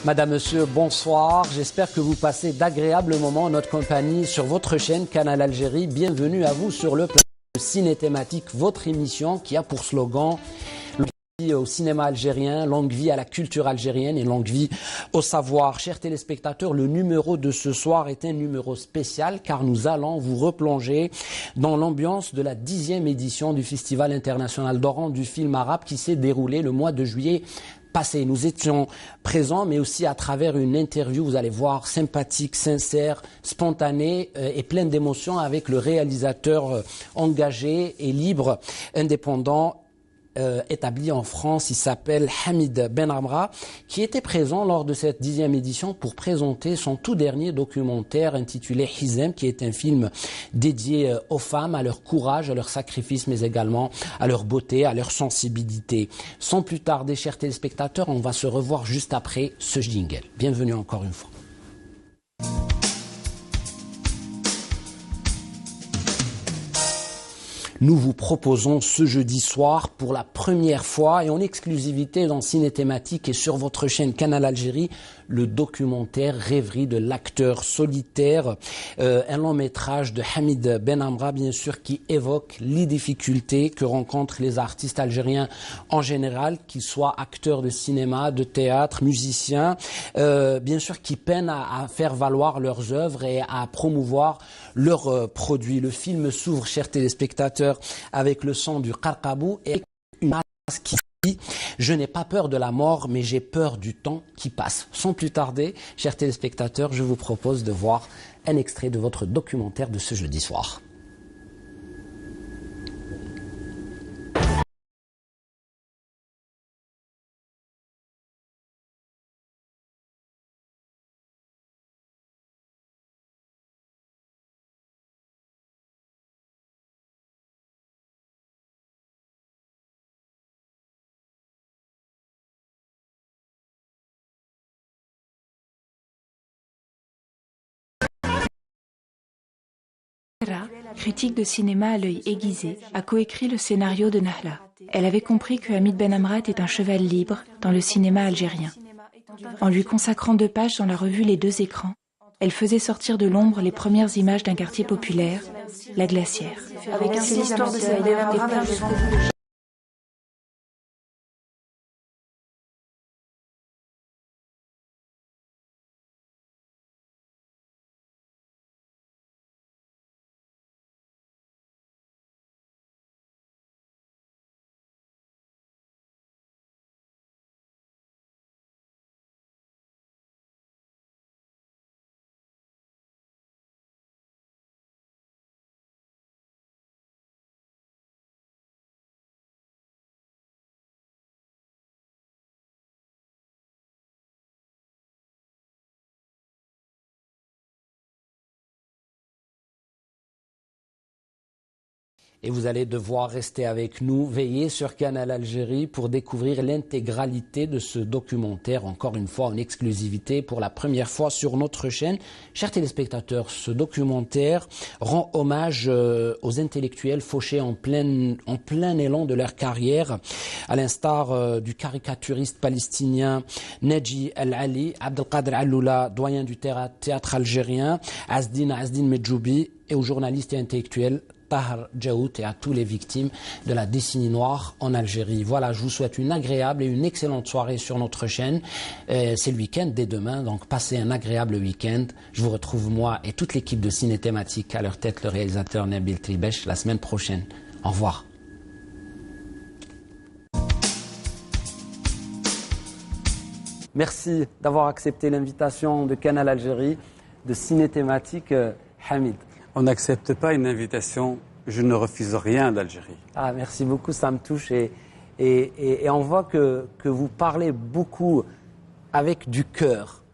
Madame, Monsieur, bonsoir. J'espère que vous passez d'agréables moments en notre compagnie sur votre chaîne Canal Algérie. Bienvenue à vous sur le plateau Ciné Thématique, votre émission qui a pour slogan longue vie au cinéma algérien, longue vie à la culture algérienne et longue vie au savoir. Chers téléspectateurs, le numéro de ce soir est un numéro spécial car nous allons vous replonger dans l'ambiance de la 10e édition du Festival international d'Oran du film arabe qui s'est déroulé le mois de juillet passé. Nous étions présents, mais aussi à travers une interview, vous allez voir, sympathique, sincère, spontanée et pleine d'émotions avec le réalisateur engagé et libre, indépendant, établi en France. Il s'appelle Hamid Ben Amra, qui était présent lors de cette 10e édition pour présenter son tout dernier documentaire intitulé Hizem, qui est un film dédié aux femmes, à leur courage, à leur sacrifice, mais également à leur beauté, à leur sensibilité. Sans plus tarder, chers téléspectateurs, on va se revoir juste après ce jingle. Bienvenue encore une fois. Nous vous proposons ce jeudi soir pour la première fois et en exclusivité dans Ciné Thématique et sur votre chaîne Canal Algérie, le documentaire Rêverie de l'acteur solitaire, un long métrage de Hamid Ben Amra, bien sûr, qui évoque les difficultés que rencontrent les artistes algériens en général, qu'ils soient acteurs de cinéma, de théâtre, musiciens, bien sûr, qui peinent à faire valoir leurs œuvres et à promouvoir leurs produits. Le film s'ouvre, chers téléspectateurs, avec le son du Qarqabou et une phrase qui dit « Je n'ai pas peur de la mort, mais j'ai peur du temps qui passe ». Sans plus tarder, chers téléspectateurs, je vous propose de voir un extrait de votre documentaire de ce jeudi soir. Critique de cinéma à l'œil aiguisé, a coécrit le scénario de Nahla. Elle avait compris que Hamid Ben Amra était un cheval libre dans le cinéma algérien. En lui consacrant 2 pages dans la revue Les 2 écrans, elle faisait sortir de l'ombre les premières images d'un quartier populaire, la Glacière. Avec ainsi l'histoire de cette Et vous allez devoir rester avec nous, veiller sur Canal Algérie pour découvrir l'intégralité de ce documentaire, encore une fois en exclusivité pour la première fois sur notre chaîne. Chers téléspectateurs, ce documentaire rend hommage aux intellectuels fauchés en plein élan de leur carrière, à l'instar du caricaturiste palestinien Nadji El-Ali, Abdelkader Alloula, doyen du théâtre algérien, Azdine Medjoubi, et aux journalistes et intellectuels Tahar Djaout et à tous les victimes de la décennie noire en Algérie. Voilà, je vous souhaite une agréable et une excellente soirée sur notre chaîne. C'est le week-end dès demain, donc passez un agréable week-end. Je vous retrouve moi et toute l'équipe de Ciné Thématique, à leur tête le réalisateur Nabil Tribesh, la semaine prochaine. Au revoir. Merci d'avoir accepté l'invitation de Canal Algérie, de Ciné Thématique, Hamid. On n'accepte pas une invitation, je ne refuse rien d'Algérie. Ah, merci beaucoup, ça me touche et on voit que vous parlez beaucoup avec du cœur.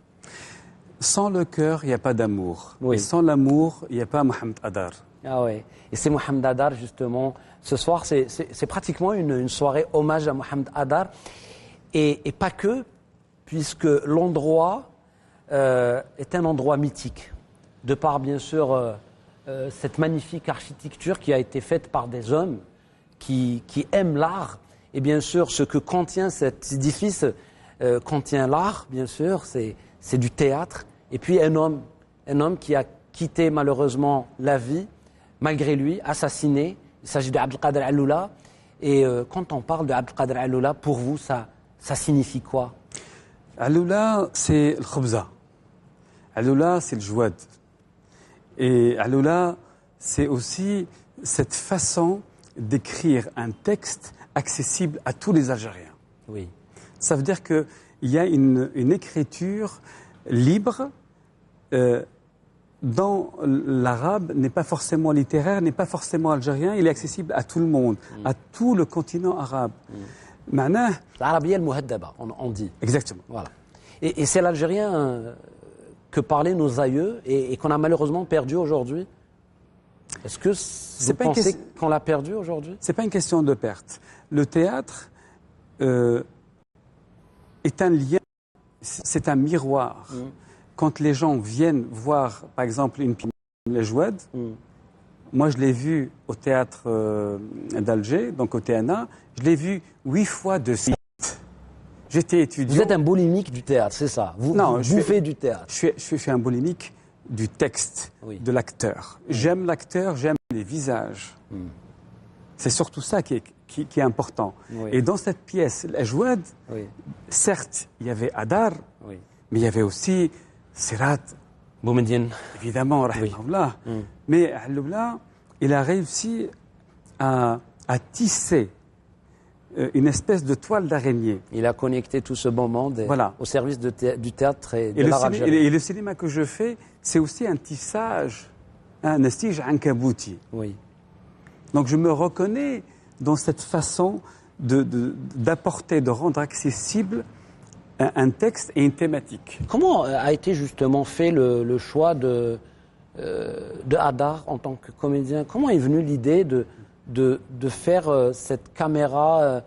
Sans le cœur, il n'y a pas d'amour. Oui. Et sans l'amour, il n'y a pas Mohamed Hadar. Ah ouais. Et c'est Mohamed Hadar justement. Ce soir, c'est pratiquement une soirée hommage à Mohamed Hadar. Et pas que, puisque l'endroit est un endroit mythique. De par, bien sûr, cette magnifique architecture qui a été faite par des hommes qui aiment l'art. Et bien sûr, ce que contient cet édifice contient l'art, bien sûr, c'est du théâtre. Et puis un homme qui a quitté malheureusement la vie, malgré lui, assassiné. Il s'agit de Abdelkader Alloula. Et quand on parle de Abdelkader Alloula, pour vous, ça signifie quoi? Alloula, c'est le khobza. Alloula, c'est le jouad. Et Alloula, c'est aussi cette façon d'écrire un texte accessible à tous les Algériens. Oui. Ça veut dire qu'il y a une écriture libre dont l'arabe n'est pas forcément littéraire, n'est pas forcément algérien, il est accessible à tout le monde, à tout le continent arabe. L'arabia al-muhaddaba, on dit. Exactement. Voilà. Et c'est l'algérien que parlaient nos aïeux et qu'on a malheureusement perdu aujourd'hui. Est-ce que vous pensez qu'on l'a perdu aujourd'hui? C'est pas une question de perte. Le théâtre est un lien, c'est un miroir. Quand les gens viennent voir, par exemple, une pièce Les Jouad, moi je l'ai vu au théâtre d'Alger, donc au TNA, je l'ai vu 8 fois de suite. J'étais étudiant. Vous êtes un boulimique du théâtre, c'est ça? Vous bouffez du théâtre. Je suis un boulimique du texte, de l'acteur. J'aime l'acteur, j'aime les visages. C'est surtout ça qui est important. Oui. Et dans cette pièce, Les Jouad, certes, il y avait Adar, mais il y avait aussi Sirat Boumediene. Évidemment, rahimahullah. Mais Alloula, il a réussi à tisser une espèce de toile d'araignée. Il a connecté tout ce beau monde au service du théâtre et de l'art algérien. Et le cinéma que je fais, c'est aussi un tissage, un estige ankabouti. Oui. Donc je me reconnais dans cette façon d'apporter, de rendre accessible un texte et une thématique. Comment a été justement fait le choix de Hadar en tant que comédien? Comment est venue l'idée de faire cette caméra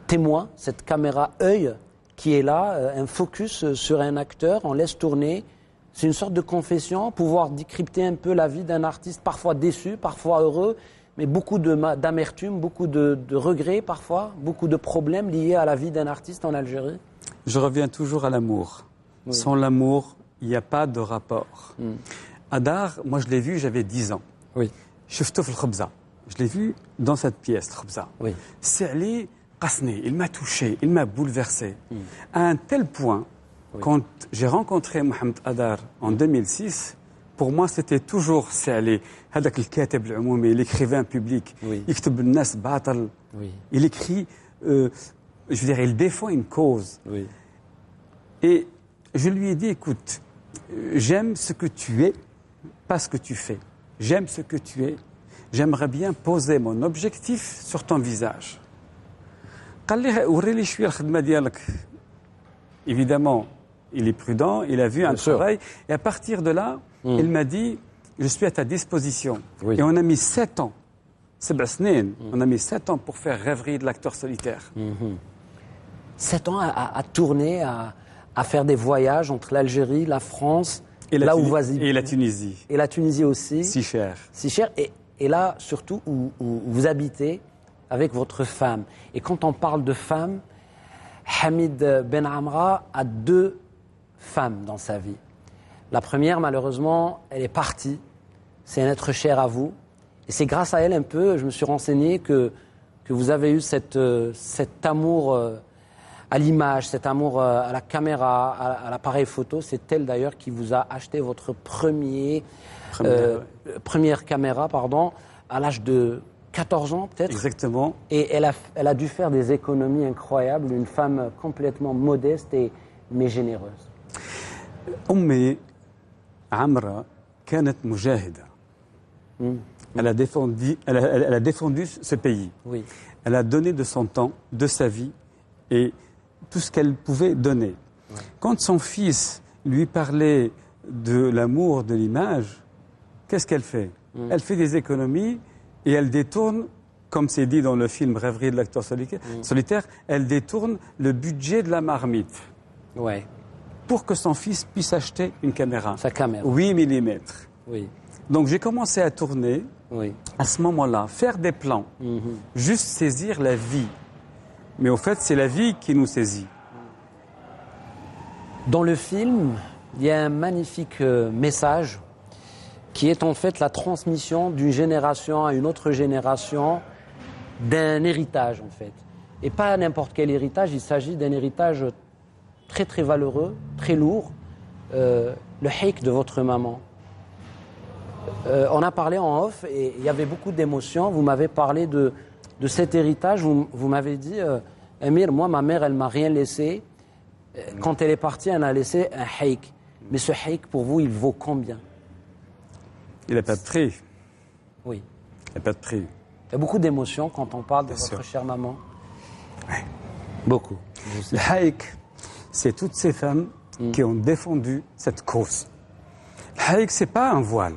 témoin, cette caméra œil qui est là, un focus sur un acteur, on laisse tourner? C'est une sorte de confession, pouvoir décrypter un peu la vie d'un artiste, parfois déçu, parfois heureux, mais beaucoup d'amertume, beaucoup de regrets parfois, beaucoup de problèmes liés à la vie d'un artiste en Algérie. Je reviens toujours à l'amour. Oui. Sans l'amour, il n'y a pas de rapport. Hadar, moi je l'ai vu, j'avais 10 ans. Oui. Je l'ai vu dans cette pièce, Khobza. Oui. C'est allé Qasni, il m'a touché, il m'a bouleversé. À un tel point, quand j'ai rencontré Mohamed Hadar en 2006, pour moi, c'était toujours Salih, هذاك الكاتب العمومي, l'écrivain public. يكتب الناس باطل. Il écrit, je veux dire, il défend une cause. Et je lui ai dit, écoute, j'aime ce que tu es, pas ce que tu fais. J'aime ce que tu es. J'aimerais bien poser mon objectif sur ton visage. قال لي وريلي شويه الخدمه ديالك. Évidemment, il est prudent, il a vu un travail. Et à partir de là, il m'a dit, je suis à ta disposition. Et on a mis 7 ans. On a mis 7 ans pour faire Rêverie de l'acteur solitaire. 7 ans à tourner, à faire des voyages entre l'Algérie, la France, et là où et la Tunisie. Et la Tunisie aussi. Si cher. Si cher. Et là, surtout, où vous habitez avec votre femme. Et quand on parle de femme, Hamid Ben Amra a 2 femmes dans sa vie. La première, malheureusement, elle est partie. C'est un être cher à vous. Et c'est grâce à elle un peu, je me suis renseigné, que vous avez eu cet amour à l'image, cet amour à la caméra, à l'appareil photo. C'est elle d'ailleurs qui vous a acheté votre première caméra, à l'âge de 14 ans peut-être. Exactement. Et elle a dû faire des économies incroyables, une femme complètement modeste mais généreuse. أمي عمرة كانت مجاهدة. Elle a défendu ce pays. Oui. Elle a donné de son temps, de sa vie et tout ce qu'elle pouvait donner. Ouais. Quand son fils lui parlait de l'amour de l'image, qu'est-ce qu'elle fait? Elle fait des économies et elle détourne, comme c'est dit dans le film Rêverie de l'acteur solitaire, elle détourne le budget de la marmite. Ouais. Pour que son fils puisse acheter une caméra. Sa caméra. 8 mm. Oui. Donc j'ai commencé à tourner à ce moment-là, faire des plans, juste saisir la vie Mais au fait, c'est la vie qui nous saisit. Dans le film, il y a un magnifique message qui est en fait la transmission d'une génération à une autre génération d'un héritage en fait. Et pas n'importe quel héritage, il s'agit d'un héritage très très valeureux, très lourd, le hikk de votre maman. On a parlé en off et il y avait beaucoup d'émotions. Vous m'avez parlé de cet héritage. Vous m'avez dit, Amir, moi, ma mère, elle m'a rien laissé. Quand elle est partie, elle a laissé un hikk. Mais ce hikk, pour vous, il vaut combien? Il n'a pas de prix. Oui. Il n'a pas de prix. Il y a beaucoup d'émotions quand on parle de Bien votre sûr. chère maman. Oui. Beaucoup. Le hikk, c'est toutes ces femmes qui ont défendu cette cause. Le hikk, ce n'est pas un voile.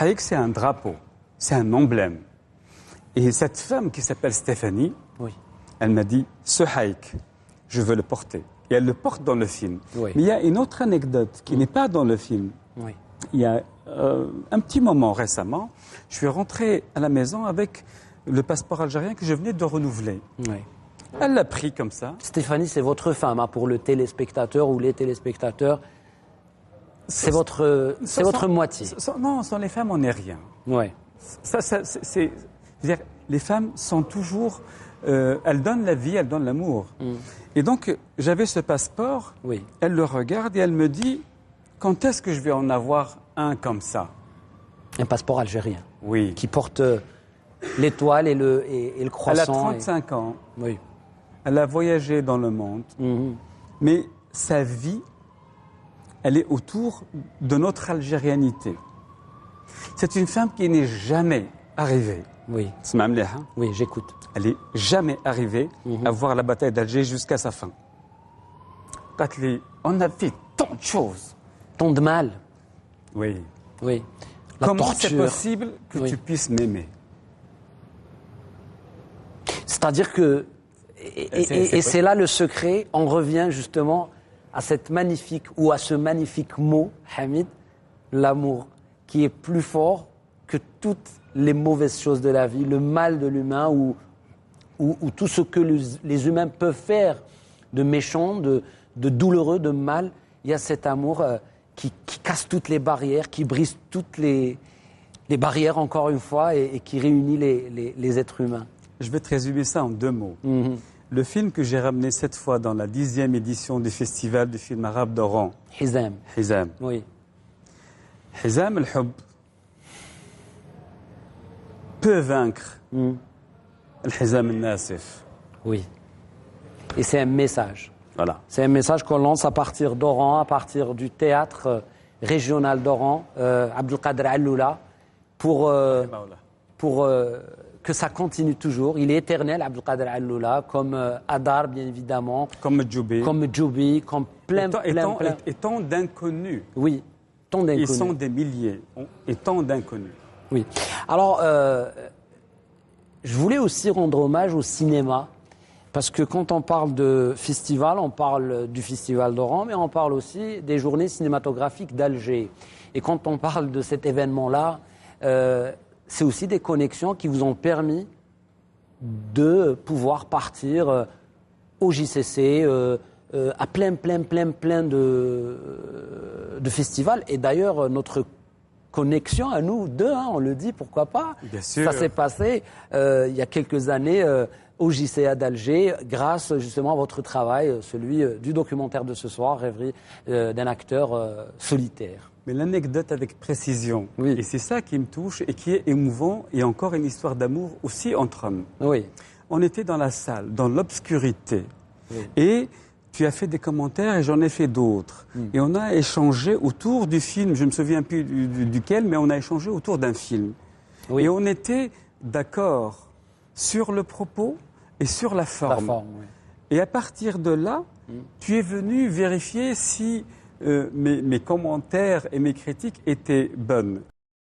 Le hikk, c'est un drapeau. C'est un emblème. Et cette femme qui s'appelle Stéphanie, Oui. elle m'a dit, ce hikk, je veux le porter. Et elle le porte dans le film. Oui. Mais il y a une autre anecdote qui n'est pas dans le film. Oui. Il y a un petit moment récemment, je suis rentré à la maison avec le passeport algérien que je venais de renouveler. Oui. Elle l'a pris comme ça. Stéphanie, c'est votre femme, hein, pour le téléspectateur ou les téléspectateurs. C'est votre moitié. Non, sans les femmes, on n'est rien. Oui. Je veux dire, les femmes sont toujours... elles donnent la vie, elles donnent l'amour. Et donc, j'avais ce passeport, Oui. elle le regarde et elle me dit, quand est-ce que je vais en avoir un comme ça? Un passeport algérien Oui. qui porte l'étoile et le croissant. Elle a 35 ans, Oui. elle a voyagé dans le monde, mais sa vie, elle est autour de notre algérianité. C'est une femme qui n'est jamais arrivée. Oui. Tsma mliha. Oui, j'écoute. Elle n'est jamais arrivée à voir la bataille d'Alger jusqu'à sa fin. Katli, on a fait tant de choses. Tant de mal. Oui. Oui. La Comment c'est torture. possible que Oui. tu puisses m'aimer? C'est-à-dire que... Et c'est là le secret. On revient justement à cette magnifique, ou à ce magnifique mot, Hamid, l'amour, qui est plus fort que toutes les mauvaises choses de la vie, le mal de l'humain ou tout ce que les humains peuvent faire de méchant, de douloureux, de mal. Il y a cet amour qui casse toutes les barrières, qui brise toutes les barrières, encore une fois, et qui réunit les êtres humains. Je vais te résumer ça en 2 mots. Le film que j'ai ramené cette fois dans la 10e édition du Festival du film arabe d'Oran, Hizam. Hizam. Oui. Hizam al-Hub peut vaincre al-Hizam al-Nasif. Oui. Et c'est un message. Voilà. C'est un message qu'on lance à partir d'Oran, à partir du théâtre régional d'Oran, Abdelkader Alloula, pour que ça continue toujours. Il est éternel, Abdelkader Alloula, comme Adar, bien évidemment, Comme Djoubi. comme Djoubi, comme plein. Et tant d'inconnus. Oui, tant d'inconnus. Ils sont des milliers. Et tant d'inconnus. Oui. Alors, je voulais aussi rendre hommage au cinéma, parce que quand on parle de festival, on parle du festival d'Oran, mais on parle aussi des journées cinématographiques d'Alger. Et quand on parle de cet événement-là, c'est aussi des connexions qui vous ont permis de pouvoir partir au JCC, à plein de festivals. Et d'ailleurs, notre connexion à nous deux, hein, on le dit, pourquoi pas. Bien sûr. Ça s'est passé il y a quelques années au JCA d'Alger, grâce justement à votre travail, celui du documentaire de ce soir, Rêverie d'un acteur solitaire. Mais l'anecdote avec précision. Oui. Et c'est ça qui me touche et qui est émouvant. Et encore une histoire d'amour aussi entre hommes. Oui. On était dans la salle, dans l'obscurité. Oui. Et tu as fait des commentaires et j'en ai fait d'autres. Et on a échangé autour du film. Je ne me souviens plus duquel, mais on a échangé autour d'un film. Oui. Et on était d'accord sur le propos et sur la forme. La forme, oui. Et à partir de là, tu es venu vérifier si mes commentaires et mes critiques étaient bonnes.